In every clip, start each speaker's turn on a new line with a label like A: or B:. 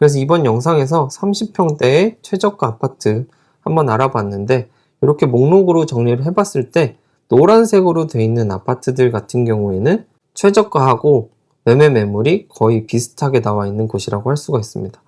A: 그래서 이번 영상에서 30평대의 최저가 아파트 한번 알아봤는데, 이렇게 목록으로 정리를 해봤을 때 노란색으로 되어 있는 아파트들 같은 경우에는 최저가하고 매매 매물이 거의 비슷하게 나와 있는 곳이라고 할 수가 있습니다.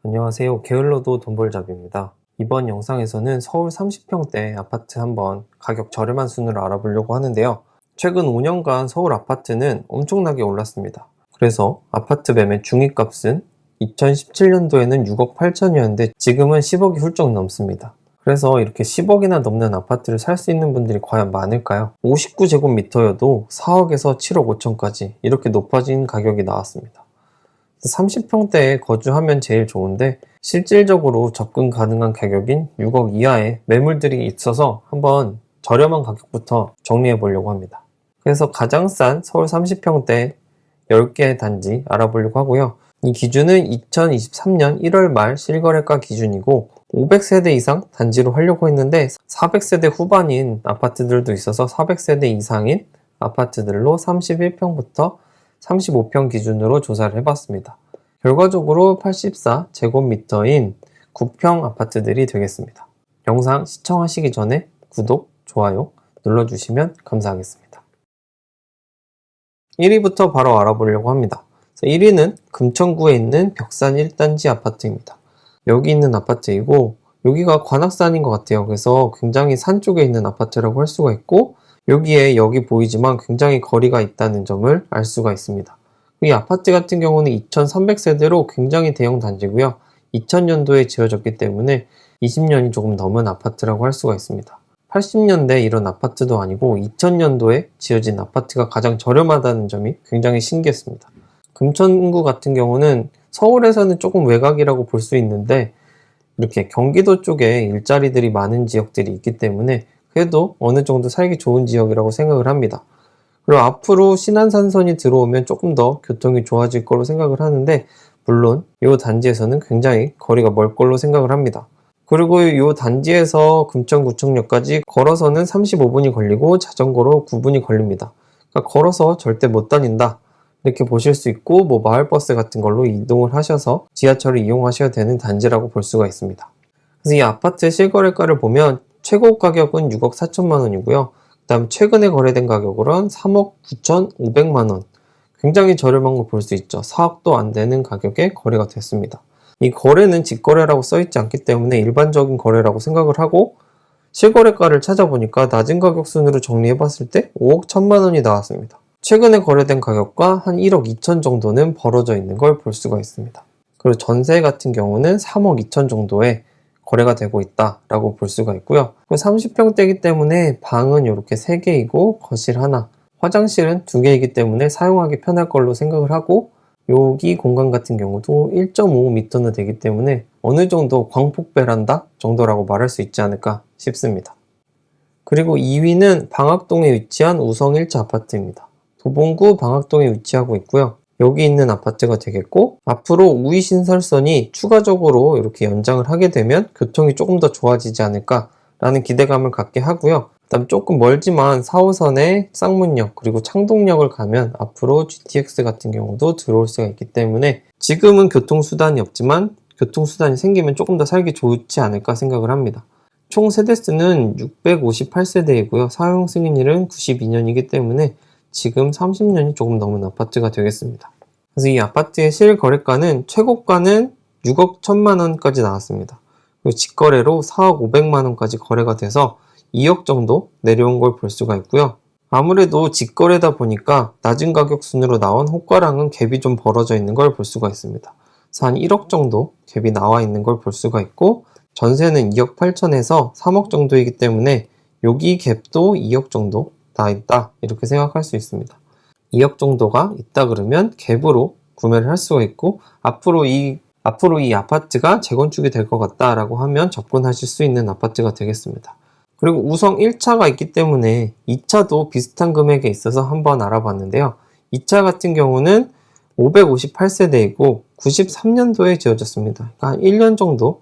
A: 안녕하세요, 게을러도 돈벌잡이입니다. 이번 영상에서는 서울 30평대 아파트 한번 가격 저렴한 순으로 알아보려고 하는데요. 최근 5년간 서울 아파트는 엄청나게 올랐습니다. 그래서 아파트 매매 중위값은 2017년도에는 6억 8천이었는데 지금은 10억이 훌쩍 넘습니다. 그래서 이렇게 10억이나 넘는 아파트를 살 수 있는 분들이 과연 많을까요? 59제곱미터여도 4억에서 7억 5천까지 이렇게 높아진 가격이 나왔습니다. 30평대에 거주하면 제일 좋은데 실질적으로 접근 가능한 가격인 6억 이하의 매물들이 있어서 한번 저렴한 가격부터 정리해 보려고 합니다. 그래서 가장 싼 서울 30평대 10개 단지 알아보려고 하고요. 이 기준은 2023년 1월 말 실거래가 기준이고 500세대 이상 단지로 하려고 했는데 400세대 후반인 아파트들도 있어서 400세대 이상인 아파트들로 31평부터 35평 기준으로 조사를 해봤습니다. 결과적으로 84제곱미터인 9평 아파트들이 되겠습니다. 영상 시청하시기 전에 구독, 좋아요 눌러주시면 감사하겠습니다. 1위부터 바로 알아보려고 합니다. 1위는 금천구에 있는 벽산 1단지 아파트입니다. 여기 있는 아파트이고 여기가 관악산인 것 같아요. 그래서 굉장히 산 쪽에 있는 아파트라고 할 수가 있고 여기 보이지만 굉장히 거리가 있다는 점을 알 수가 있습니다. 이 아파트 같은 경우는 2300세대로 굉장히 대형 단지고요. 2000년도에 지어졌기 때문에 20년이 조금 넘은 아파트라고 할 수가 있습니다. 80년대 이런 아파트도 아니고 2000년도에 지어진 아파트가 가장 저렴하다는 점이 굉장히 신기했습니다. 금천구 같은 경우는 서울에서는 조금 외곽이라고 볼 수 있는데 이렇게 경기도 쪽에 일자리들이 많은 지역들이 있기 때문에 그래도 어느 정도 살기 좋은 지역이라고 생각을 합니다. 그리고 앞으로 신안산선이 들어오면 조금 더 교통이 좋아질 거로 생각을 하는데 물론 이 단지에서는 굉장히 거리가 멀 걸로 생각을 합니다. 그리고 이 단지에서 금천구청역까지 걸어서는 35분이 걸리고 자전거로 9분이 걸립니다. 그러니까 걸어서 절대 못 다닌다 이렇게 보실 수 있고 마을버스 같은 걸로 이동을 하셔서 지하철을 이용하셔야 되는 단지라고 볼 수가 있습니다. 그래서 이 아파트 실거래가를 보면 최고 가격은 6억 4천만 원이고요. 그 다음 최근에 거래된 가격으로는 3억 9,500만 원. 굉장히 저렴한 거 볼 수 있죠. 4억도 안 되는 가격에 거래가 됐습니다. 이 거래는 직거래라고 써있지 않기 때문에 일반적인 거래라고 생각을 하고 실거래가를 찾아보니까 낮은 가격 순으로 정리해봤을 때 5억 1천만 원이 나왔습니다. 최근에 거래된 가격과 한 1억 2천 정도는 벌어져 있는 걸 볼 수가 있습니다. 그리고 전세 같은 경우는 3억 2천 정도에 거래가 되고 있다라고 볼 수가 있고요. 30평대이기 때문에 방은 이렇게 3개이고 거실 하나, 화장실은 2개이기 때문에 사용하기 편할 걸로 생각을 하고 여기 공간 같은 경우도 1.5m는 되기 때문에 어느 정도 광폭 베란다 정도라고 말할 수 있지 않을까 싶습니다. 그리고 2위는 방학동에 위치한 우성 1차 아파트입니다. 도봉구 방학동에 위치하고 있고요. 여기 있는 아파트가 되겠고 앞으로 우이 신설선이 추가적으로 이렇게 연장을 하게 되면 교통이 조금 더 좋아지지 않을까 라는 기대감을 갖게 하고요. 그다음 조금 멀지만 4호선의 쌍문역 그리고 창동역을 가면 앞으로 GTX 같은 경우도 들어올 수가 있기 때문에 지금은 교통수단이 없지만 교통수단이 생기면 조금 더 살기 좋지 않을까 생각을 합니다. 총 세대수는 658세대이고요. 사용 승인일은 92년이기 때문에 지금 30년이 조금 넘은 아파트가 되겠습니다. 그래서 이 아파트의 실거래가는 최고가는 6억 1천만 원까지 나왔습니다. 그리고 직거래로 4억 500만 원까지 거래가 돼서 2억 정도 내려온 걸 볼 수가 있고요. 아무래도 직거래다 보니까 낮은 가격 순으로 나온 호가랑은 갭이 좀 벌어져 있는 걸 볼 수가 있습니다. 그래서 한 1억 정도 갭이 나와 있는 걸 볼 수가 있고 전세는 2억 8천에서 3억 정도이기 때문에 여기 갭도 2억 정도 나 있다 이렇게 생각할 수 있습니다. 2억 정도가 있다 그러면 갭으로 구매를 할 수가 있고 앞으로 이 아파트가 재건축이 될 것 같다 라고 하면 접근하실 수 있는 아파트가 되겠습니다. 그리고 우성 1차가 있기 때문에 2차도 비슷한 금액에 있어서 한번 알아봤는데요. 2차 같은 경우는 558세대이고 93년도에 지어졌습니다. 그러니까 한 1년 정도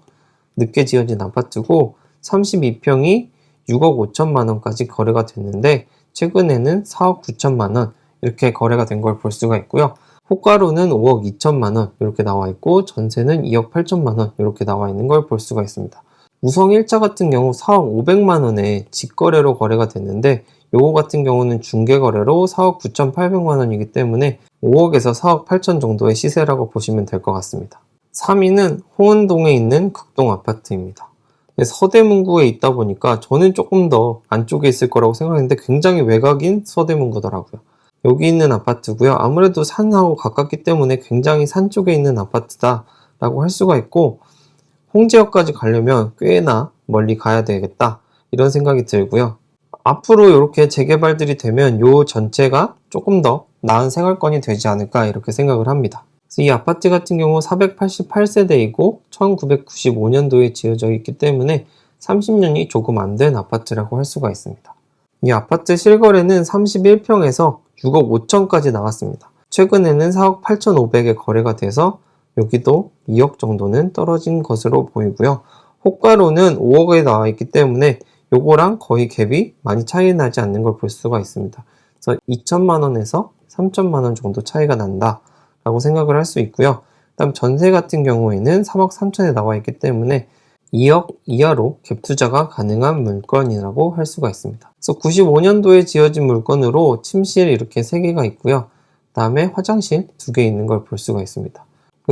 A: 늦게 지어진 아파트고 32평이 6억 5천만 원까지 거래가 됐는데 최근에는 4억 9천만 원 이렇게 거래가 된 걸 볼 수가 있고요. 호가로는 5억 2천만 원 이렇게 나와 있고 전세는 2억 8천만 원 이렇게 나와 있는 걸 볼 수가 있습니다. 우성 1차 같은 경우 4억 5백만 원에 직거래로 거래가 됐는데 요거 같은 경우는 중개거래로 4억 9,800만 원이기 때문에 5억에서 4억 8천 정도의 시세라고 보시면 될 것 같습니다. 3위는 홍은동에 있는 극동 아파트입니다. 서대문구에 있다 보니까 저는 조금 더 안쪽에 있을 거라고 생각했는데 굉장히 외곽인 서대문구더라고요. 여기 있는 아파트고요. 아무래도 산하고 가깝기 때문에 굉장히 산 쪽에 있는 아파트다 라고 할 수가 있고 홍지역까지 가려면 꽤나 멀리 가야 되겠다 이런 생각이 들고요. 앞으로 이렇게 재개발들이 되면 요 전체가 조금 더 나은 생활권이 되지 않을까 이렇게 생각을 합니다. 이 아파트 같은 경우 488세대이고 1995년도에 지어져 있기 때문에 30년이 조금 안 된 아파트라고 할 수가 있습니다. 이 아파트 실거래는 31평에서 6억 5천까지 나왔습니다. 최근에는 4억 8,500에 거래가 돼서 여기도 2억 정도는 떨어진 것으로 보이고요. 호가로는 5억에 나와 있기 때문에 요거랑 거의 갭이 많이 차이 나지 않는 걸 볼 수가 있습니다. 그래서 2천만 원에서 3천만 원 정도 차이가 난다 라고 생각을 할 수 있고요. 다음 전세 같은 경우에는 3억 3천에 나와 있기 때문에 2억 이하로 갭 투자가 가능한 물건이라고 할 수가 있습니다. 그래서 95년도에 지어진 물건으로 침실 이렇게 3개가 있고요. 다음에 화장실 2개 있는 걸 볼 수가 있습니다.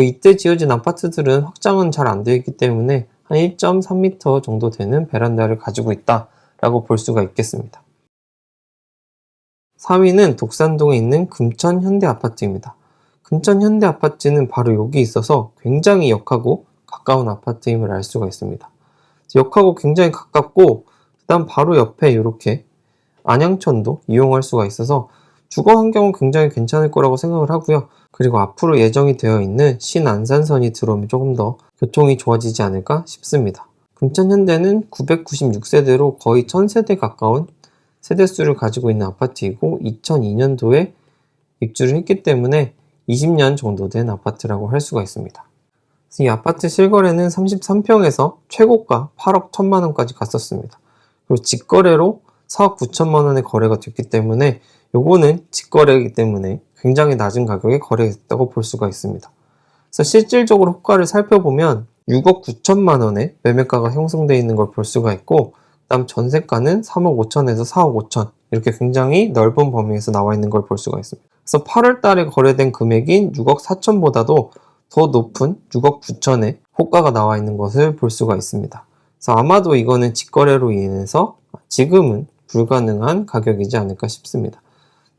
A: 이때 지어진 아파트들은 확장은 잘 안 되어 있기 때문에 한 1.3m 정도 되는 베란다를 가지고 있다라고 볼 수가 있겠습니다. 4위는 독산동에 있는 금천 현대아파트입니다. 금천 현대아파트는 바로 여기 있어서 굉장히 역하고 가까운 아파트임을 알 수가 있습니다. 역하고 굉장히 가깝고 그다음 바로 옆에 이렇게 안양천도 이용할 수가 있어서 주거 환경은 굉장히 괜찮을 거라고 생각을 하고요. 그리고 앞으로 예정이 되어 있는 신안산선이 들어오면 조금 더 교통이 좋아지지 않을까 싶습니다. 금천현대는 996세대로 거의 1000세대 가까운 세대수를 가지고 있는 아파트이고 2002년도에 입주를 했기 때문에 20년 정도 된 아파트라고 할 수가 있습니다. 이 아파트 실거래는 33평에서 최고가 8억 1천만 원까지 갔었습니다. 그리고 직거래로 4억 9천만 원에 거래가 됐기 때문에 요거는 직거래이기 때문에 굉장히 낮은 가격에 거래됐다고 볼 수가 있습니다. 그래서 실질적으로 호가를 살펴보면 6억 9천만 원에 매매가가 형성되어 있는 걸 볼 수가 있고 그다음 전세가는 3억 5천에서 4억 5천 이렇게 굉장히 넓은 범위에서 나와 있는 걸 볼 수가 있습니다. 그래서 8월 달에 거래된 금액인 6억 4천보다도 더 높은 6억 9천에 호가가 나와 있는 것을 볼 수가 있습니다. 그래서 아마도 이거는 직거래로 인해서 지금은 불가능한 가격이지 않을까 싶습니다.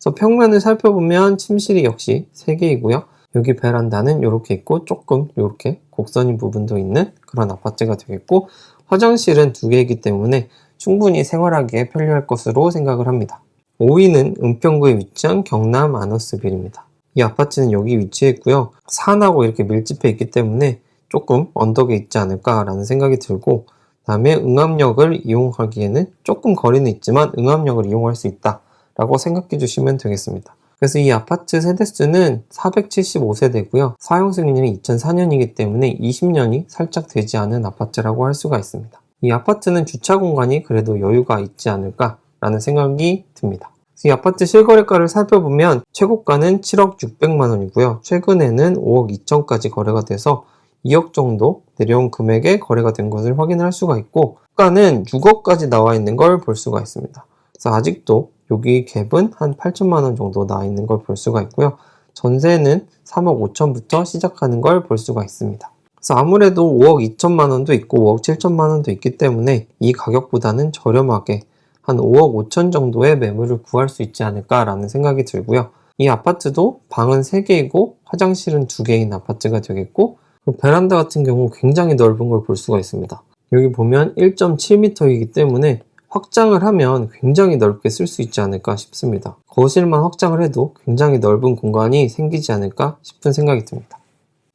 A: 그래서 평면을 살펴보면 침실이 역시 3개이고요. 여기 베란다는 이렇게 있고 조금 이렇게 곡선인 부분도 있는 그런 아파트가 되겠고 화장실은 2개이기 때문에 충분히 생활하기에 편리할 것으로 생각을 합니다. 5위는 은평구에 위치한 경남 아너스빌입니다. 이 아파트는 여기 위치해 있고요. 산하고 이렇게 밀집해 있기 때문에 조금 언덕에 있지 않을까라는 생각이 들고 다음에 응암역을 이용하기에는 조금 거리는 있지만 응암역을 이용할 수 있다라고 생각해 주시면 되겠습니다. 그래서 이 아파트 세대수는 475세대고요. 사용 승인이 2004년이기 때문에 20년이 살짝 되지 않은 아파트라고 할 수가 있습니다. 이 아파트는 주차 공간이 그래도 여유가 있지 않을까라는 생각이 듭니다. 이 아파트 실거래가를 살펴보면 최고가는 7억 600만 원이고요. 최근에는 5억 2천까지 거래가 돼서 2억 정도 내려온 금액에 거래가 된 것을 확인할 수가 있고 호가는 6억까지 나와 있는 걸 볼 수가 있습니다. 그래서 아직도 여기 갭은 한 8천만 원 정도 나와 있는 걸 볼 수가 있고요. 전세는 3억 5천부터 시작하는 걸 볼 수가 있습니다. 그래서 아무래도 5억 2천만 원도 있고 5억 7천만 원도 있기 때문에 이 가격보다는 저렴하게 한 5억 5천 정도의 매물을 구할 수 있지 않을까라는 생각이 들고요. 이 아파트도 방은 3개이고 화장실은 2개인 아파트가 되겠고 베란다 같은 경우 굉장히 넓은 걸 볼 수가 있습니다. 여기 보면 1.7m이기 때문에 확장을 하면 굉장히 넓게 쓸 수 있지 않을까 싶습니다. 거실만 확장을 해도 굉장히 넓은 공간이 생기지 않을까 싶은 생각이 듭니다.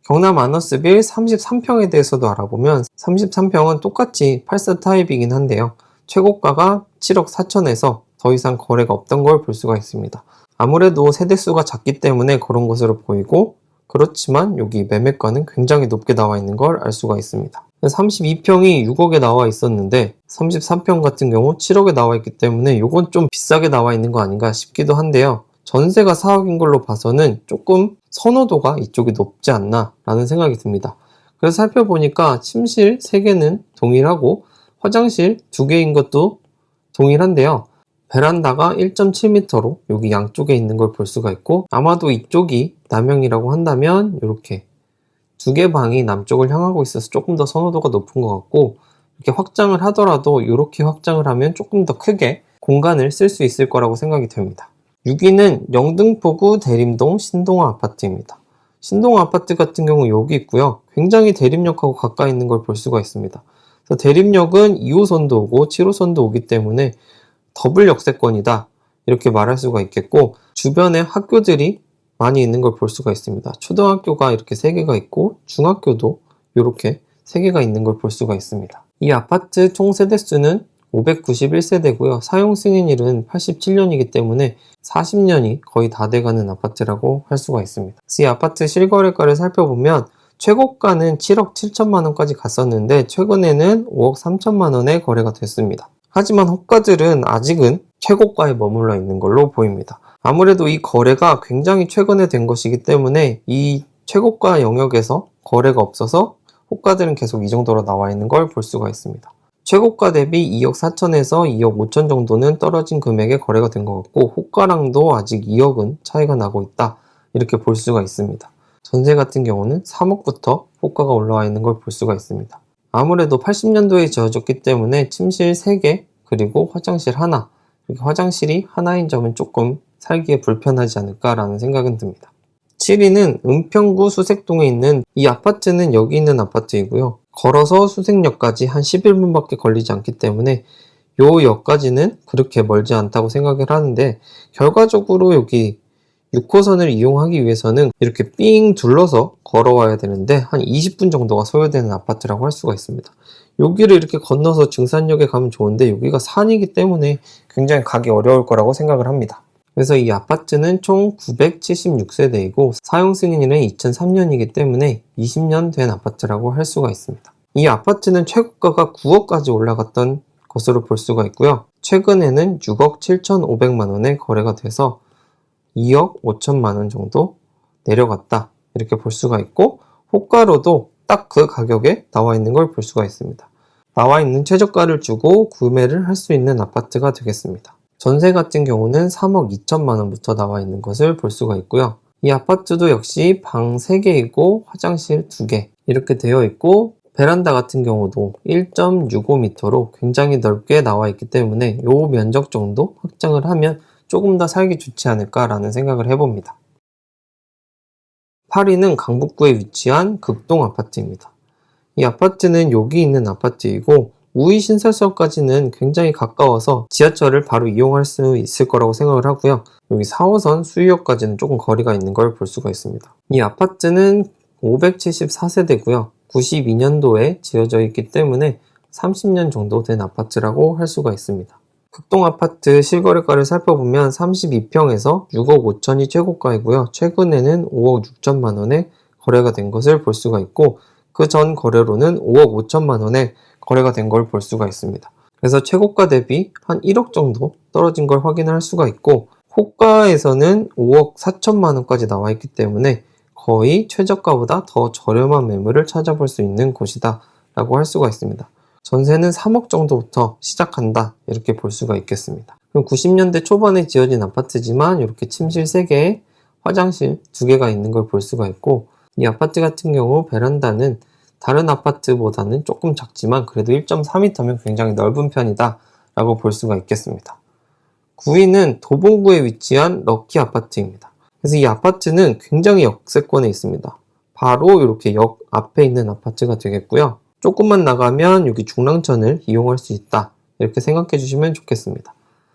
A: 경남 아너스빌 33평에 대해서도 알아보면 33평은 똑같이 8사 타입이긴 한데요. 최고가가 7억 4천에서 더 이상 거래가 없던 걸 볼 수가 있습니다. 아무래도 세대수가 작기 때문에 그런 것으로 보이고 그렇지만 여기 매매가는 굉장히 높게 나와 있는 걸 알 수가 있습니다. 32평이 6억에 나와 있었는데 33평 같은 경우 7억에 나와 있기 때문에 이건 좀 비싸게 나와 있는 거 아닌가 싶기도 한데요. 전세가 4억인 걸로 봐서는 조금 선호도가 이쪽이 높지 않나 라는 생각이 듭니다. 그래서 살펴보니까 침실 3개는 동일하고 화장실 2개인 것도 동일한데요. 베란다가 1.7m로 여기 양쪽에 있는 걸 볼 수가 있고, 아마도 이쪽이 남향이라고 한다면 이렇게 2개 방이 남쪽을 향하고 있어서 조금 더 선호도가 높은 것 같고, 이렇게 확장을 하더라도 이렇게 확장을 하면 조금 더 크게 공간을 쓸 수 있을 거라고 생각이 됩니다. 6위는 영등포구 대림동 신동아 아파트입니다. 신동아 아파트 같은 경우 여기 있고요. 굉장히 대림역하고 가까이 있는 걸 볼 수가 있습니다. 그래서 대림역은 2호선도 오고 7호선도 오기 때문에 더블 역세권이다 이렇게 말할 수가 있겠고, 주변에 학교들이 많이 있는 걸 볼 수가 있습니다. 초등학교가 이렇게 3개가 있고 중학교도 이렇게 3개가 있는 걸 볼 수가 있습니다. 이 아파트 총 세대수는 591세대고요. 사용 승인일은 87년이기 때문에 40년이 거의 다 돼가는 아파트라고 할 수가 있습니다. 이 아파트 실거래가를 살펴보면 최고가는 7억 7천만 원까지 갔었는데 최근에는 5억 3천만 원에 거래가 됐습니다. 하지만 호가들은 아직은 최고가에 머물러 있는 걸로 보입니다. 아무래도 이 거래가 굉장히 최근에 된 것이기 때문에 이 최고가 영역에서 거래가 없어서 호가들은 계속 이 정도로 나와 있는 걸 볼 수가 있습니다. 최고가 대비 2억 4천에서 2억 5천 정도는 떨어진 금액에 거래가 된 것 같고, 호가랑도 아직 2억은 차이가 나고 있다 이렇게 볼 수가 있습니다. 전세 같은 경우는 3억부터 호가가 올라와 있는 걸 볼 수가 있습니다. 아무래도 80년도에 지어졌기 때문에 침실 3개 그리고 화장실 하나, 이렇게 화장실이 하나인 점은 조금 살기에 불편하지 않을까라는 생각은 듭니다. 7위는 은평구 수색동에 있는 이 아파트는 여기 있는 아파트이고요. 걸어서 수색역까지 한 11분밖에 걸리지 않기 때문에 요 역까지는 그렇게 멀지 않다고 생각을 하는데, 결과적으로 여기 6호선을 이용하기 위해서는 이렇게 삥 둘러서 걸어와야 되는데 한 20분 정도가 소요되는 아파트라고 할 수가 있습니다. 여기를 이렇게 건너서 증산역에 가면 좋은데 여기가 산이기 때문에 굉장히 가기 어려울 거라고 생각을 합니다. 그래서 이 아파트는 총 976세대이고 사용 승인일은 2003년이기 때문에 20년 된 아파트라고 할 수가 있습니다. 이 아파트는 최고가가 9억까지 올라갔던 것으로 볼 수가 있고요. 최근에는 6억 7,500만 원에 거래가 돼서 2억 5천만 원 정도 내려갔다 이렇게 볼 수가 있고, 호가로도 딱 그 가격에 나와 있는 걸 볼 수가 있습니다. 나와 있는 최저가를 주고 구매를 할 수 있는 아파트가 되겠습니다. 전세 같은 경우는 3억 2천만 원부터 나와 있는 것을 볼 수가 있고요. 이 아파트도 역시 방 3개이고 화장실 2개 이렇게 되어 있고, 베란다 같은 경우도 1.65m로 굉장히 넓게 나와 있기 때문에 이 면적 정도 확장을 하면 조금 더 살기 좋지 않을까라는 생각을 해봅니다. 8위는 강북구에 위치한 극동 아파트입니다. 이 아파트는 여기 있는 아파트이고 우이 신설소까지는 굉장히 가까워서 지하철을 바로 이용할 수 있을 거라고 생각을 하고요. 여기 4호선 수유역까지는 조금 거리가 있는 걸 볼 수가 있습니다. 이 아파트는 574세대고요. 92년도에 지어져 있기 때문에 30년 정도 된 아파트라고 할 수가 있습니다. 극동 아파트 실거래가를 살펴보면 32평에서 6억 5천이 최고가이고요. 최근에는 5억 6천만 원에 거래가 된 것을 볼 수가 있고, 그 전 거래로는 5억 5천만 원에 거래가 된 걸 볼 수가 있습니다. 그래서 최고가 대비 한 1억 정도 떨어진 걸 확인할 수가 있고, 호가에서는 5억 4천만 원까지 나와 있기 때문에 거의 최저가보다 더 저렴한 매물을 찾아볼 수 있는 곳이다 라고 할 수가 있습니다. 전세는 3억 정도부터 시작한다 이렇게 볼 수가 있겠습니다. 그럼 90년대 초반에 지어진 아파트지만 이렇게 침실 3개에 화장실 2개가 있는 걸 볼 수가 있고, 이 아파트 같은 경우 베란다는 다른 아파트보다는 조금 작지만 그래도 1.4m면 굉장히 넓은 편이다 라고 볼 수가 있겠습니다. 9위는 도봉구에 위치한 럭키 아파트입니다. 그래서 이 아파트는 굉장히 역세권에 있습니다. 바로 이렇게 역 앞에 있는 아파트가 되겠고요. 조금만 나가면 여기 중랑천을 이용할 수 있다 이렇게 생각해 주시면 좋겠습니다.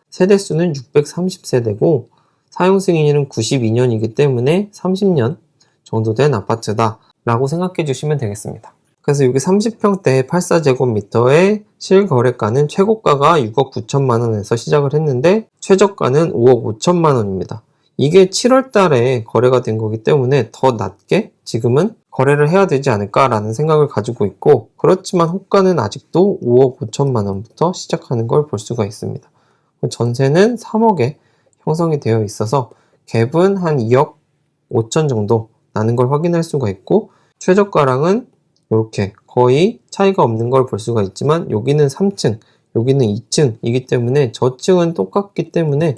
A: 세대수는 630세대고 사용 승인일은 92년이기 때문에 30년 정도 된 아파트다 라고 생각해 주시면 되겠습니다. 그래서 여기 30평대 84제곱미터의 실거래가는 최고가가 6억 9천만 원에서 시작을 했는데 최저가는 5억 5천만 원입니다. 이게 7월 달에 거래가 된 거기 때문에 더 낮게 지금은 거래를 해야 되지 않을까라는 생각을 가지고 있고, 그렇지만 호가는 아직도 5억 5천만 원부터 시작하는 걸 볼 수가 있습니다. 전세는 3억에 형성이 되어 있어서 갭은 한 2억 5천 정도 나는 걸 확인할 수가 있고, 최저가랑은 이렇게 거의 차이가 없는 걸 볼 수가 있지만, 여기는 3층, 여기는 2층이기 때문에 저층은 똑같기 때문에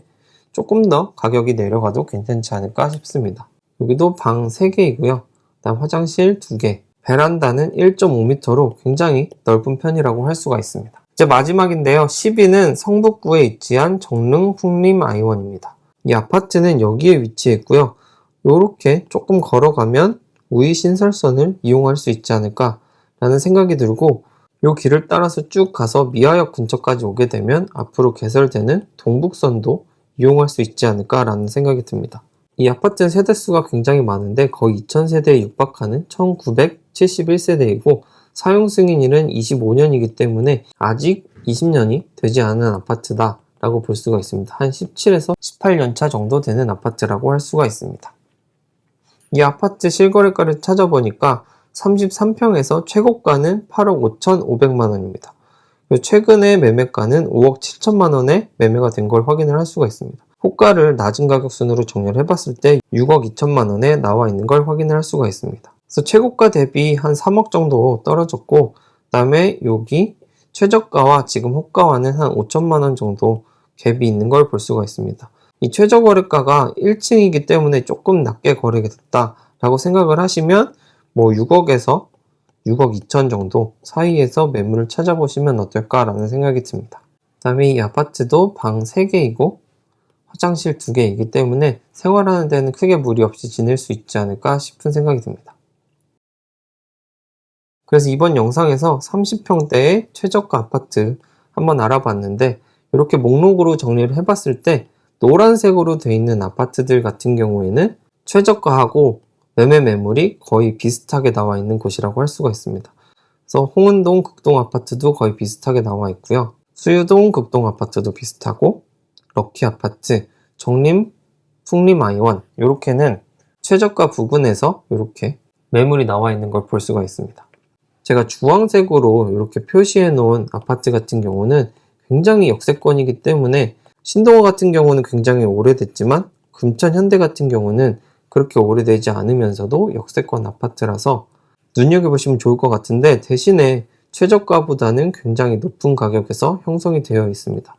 A: 조금 더 가격이 내려가도 괜찮지 않을까 싶습니다. 여기도 방 3개이고요. 그다음 화장실 2개, 베란다는 1.5m로 굉장히 넓은 편이라고 할 수가 있습니다. 이제 마지막인데요. 10위는 성북구에 위치한 정릉 풍림 아이원입니다. 이 아파트는 여기에 위치해 있고요. 이렇게 조금 걸어가면 우이 신설선을 이용할 수 있지 않을까 라는 생각이 들고, 이 길을 따라서 쭉 가서 미아역 근처까지 오게 되면 앞으로 개설되는 동북선도 이용할 수 있지 않을까 라는 생각이 듭니다. 이 아파트 세대수가 굉장히 많은데 거의 2000세대에 육박하는 1971세대이고, 사용 승인일은 25년이기 때문에 아직 20년이 되지 않은 아파트다 라고 볼 수가 있습니다. 한 17에서 18년 차 정도 되는 아파트라고 할 수가 있습니다. 이 아파트 실거래가를 찾아보니까 33평에서 최고가는 8억 5,500만 원입니다. 최근에 매매가는 5억 7천만 원에 매매가 된 걸 확인을 할 수가 있습니다. 호가를 낮은 가격 순으로 정리를 해봤을 때 6억 2천만 원에 나와 있는 걸 확인을 할 수가 있습니다. 그래서 최고가 대비 한 3억 정도 떨어졌고, 그 다음에 여기 최저가와 지금 호가와는 한 5천만 원 정도 갭이 있는 걸 볼 수가 있습니다. 이 최저 거래가가 1층이기 때문에 조금 낮게 거래가 됐다라고 생각을 하시면 6억에서 6억 2천 정도 사이에서 매물을 찾아보시면 어떨까라는 생각이 듭니다. 그 다음에 이 아파트도 방 3개이고 화장실 2개이기 때문에 생활하는 데는 크게 무리 없이 지낼 수 있지 않을까 싶은 생각이 듭니다. 그래서 이번 영상에서 30평대의 최저가 아파트 한번 알아봤는데, 이렇게 목록으로 정리를 해봤을 때 노란색으로 되어 있는 아파트들 같은 경우에는 최저가하고 매매 매물이 거의 비슷하게 나와 있는 곳이라고 할 수가 있습니다. 그래서 홍은동 극동 아파트도 거의 비슷하게 나와 있고요. 수유동 극동 아파트도 비슷하고, 럭키 아파트, 정림 풍림 아이원, 이렇게는 최저가 부근에서 이렇게 매물이 나와 있는 걸 볼 수가 있습니다. 제가 주황색으로 이렇게 표시해 놓은 아파트 같은 경우는 굉장히 역세권이기 때문에, 신동호 같은 경우는 굉장히 오래됐지만 금천 현대 같은 경우는 그렇게 오래되지 않으면서도 역세권 아파트라서 눈여겨보시면 좋을 것 같은데, 대신에 최저가보다는 굉장히 높은 가격에서 형성이 되어 있습니다.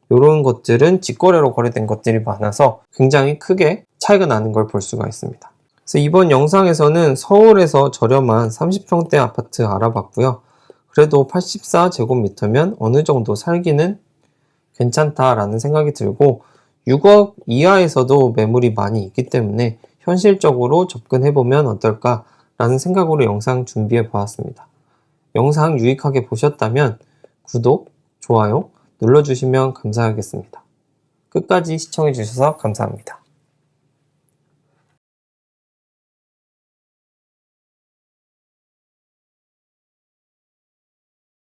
A: 이런 것들은 직거래로 거래된 것들이 많아서 굉장히 크게 차이가 나는 걸 볼 수가 있습니다. 그래서 이번 영상에서는 서울에서 저렴한 30평대 아파트 알아봤고요. 그래도 84제곱미터면 어느 정도 살기는 괜찮다라는 생각이 들고, 6억 이하에서도 매물이 많이 있기 때문에 현실적으로 접근해보면 어떨까라는 생각으로 영상 준비해 보았습니다. 영상 유익하게 보셨다면 구독, 좋아요 눌러주시면 감사하겠습니다. 끝까지 시청해주셔서 감사합니다.